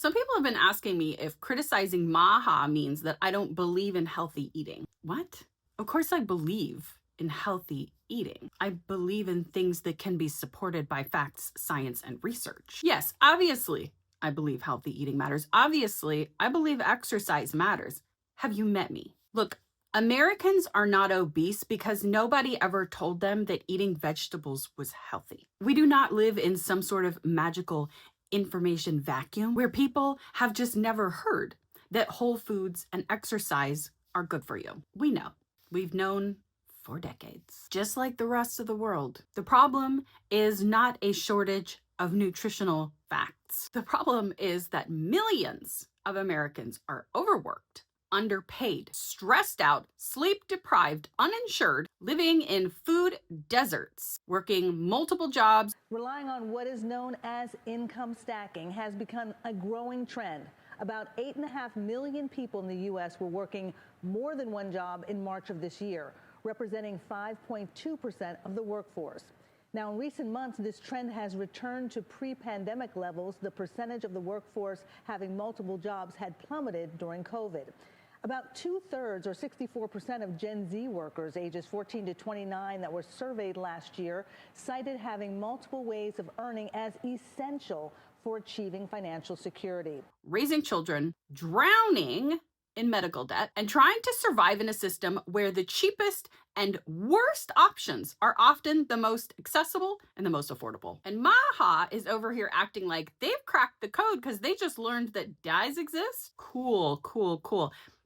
Some people have been asking me if criticizing Maha means that I don't believe in healthy eating. What? Of course I believe in healthy eating. I believe in things that can be supported by facts, science, and research. Yes, obviously, I believe healthy eating matters. Obviously, I believe exercise matters. Have you met me? Look, Americans are not obese because nobody ever told them that eating vegetables was healthy. We do not live in some sort of magical information vacuum where people have just never heard that whole foods and exercise are good for you. We know. We've known for decades, just like the rest of the world. The problem is not a shortage of nutritional facts. The problem is that millions of Americans are overworked, underpaid, stressed out, sleep deprived, uninsured, living in food deserts, working multiple jobs. Relying on what is known as income stacking has become a growing trend. About 8.5 million people in the U.S. were working more than one job in March of this year, representing 5.2% of the workforce. Now, in recent months, this trend has returned to pre-pandemic levels. The percentage of the workforce having multiple jobs had plummeted during COVID. About 2/3, or 64% of Gen Z workers ages 14 to 29 that were surveyed last year cited having multiple ways of earning as essential for achieving financial security. Raising children, drowning in medical debt, and trying to survive in a system where the cheapest and worst options are often the most accessible and the most affordable. And Maha is over here acting like they've cracked the code because they just learned that dyes exist. Cool.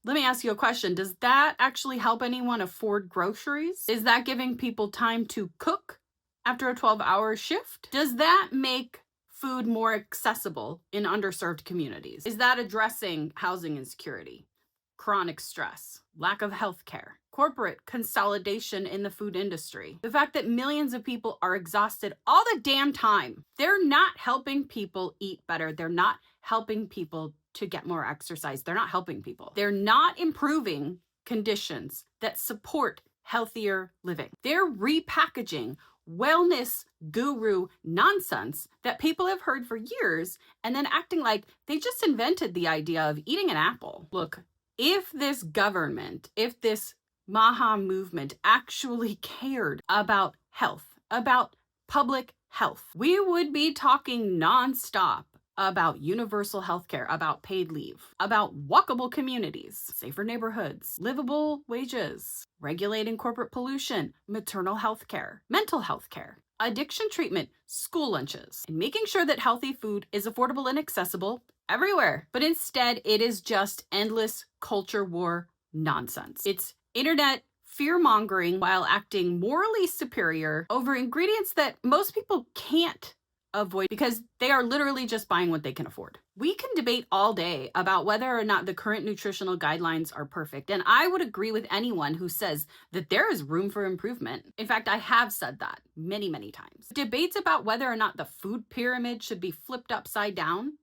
Let me ask you a question. Does that actually help anyone afford groceries? Is that giving people time to cook after a 12-hour shift? Does that make food more accessible in underserved communities? Is that addressing housing insecurity, chronic stress, lack of health care, corporate consolidation in the food industry, the fact that millions of people are exhausted all the damn time? They're not helping people eat better. They're not helping people to get more exercise. They're not helping people. They're not improving conditions that support healthier living. They're repackaging wellness guru nonsense that people have heard for years and then acting like they just invented the idea of eating an apple. Look, if this government, if this Maha movement actually cared about health, about public health, we would be talking nonstop about universal healthcare, about paid leave, about walkable communities, safer neighborhoods, livable wages, regulating corporate pollution, maternal health care, mental health care, addiction treatment, school lunches, and making sure that healthy food is affordable and accessible everywhere. But instead, it is just endless culture war nonsense. It's internet fear-mongering while acting morally superior over ingredients that most people can't avoid because they are literally just buying what they can afford. We can debate all day about whether or not the current nutritional guidelines are perfect, and I would agree with anyone who says that there is room for improvement. In fact, I have said that many, many times. Debates about whether or not the food pyramid should be flipped upside down,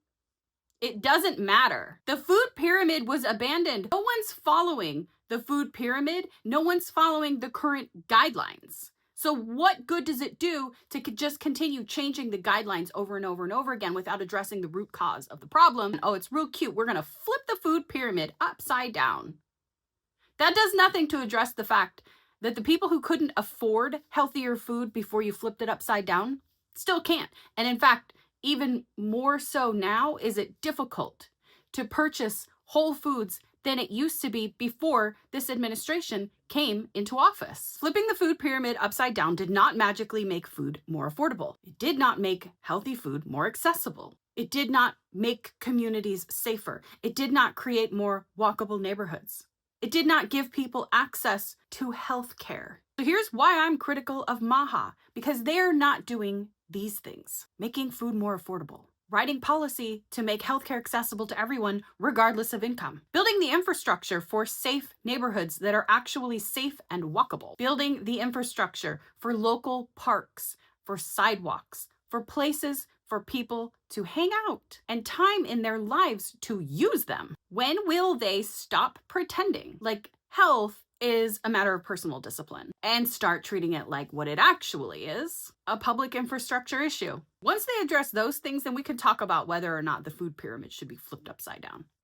it doesn't matter. The food pyramid was abandoned. No one's following the food pyramid. No one's following the current guidelines. So what good does it do to just continue changing the guidelines over and over and over again without addressing the root cause of the problem? Oh, it's real cute. We're going to flip the food pyramid upside down. That does nothing to address the fact that the people who couldn't afford healthier food before you flipped it upside down still can't. And in fact, even more so now is it difficult to purchase whole foods than it used to be before this administration came into office. Flipping the food pyramid upside down did not magically make food more affordable. It did not make healthy food more accessible. It did not make communities safer. It did not create more walkable neighborhoods. It did not give people access to health care. So here's why I'm critical of Maha, because they're not doing these things, making food more affordable, writing policy to make healthcare accessible to everyone, regardless of income, building the infrastructure for safe neighborhoods that are actually safe and walkable, building the infrastructure for local parks, for sidewalks, for places for people to hang out and time in their lives to use them. When will they stop pretending like health is a matter of personal discipline and start treating it like what it actually is, a public infrastructure issue. Once they address those things, then we can talk about whether or not the food pyramid should be flipped upside down.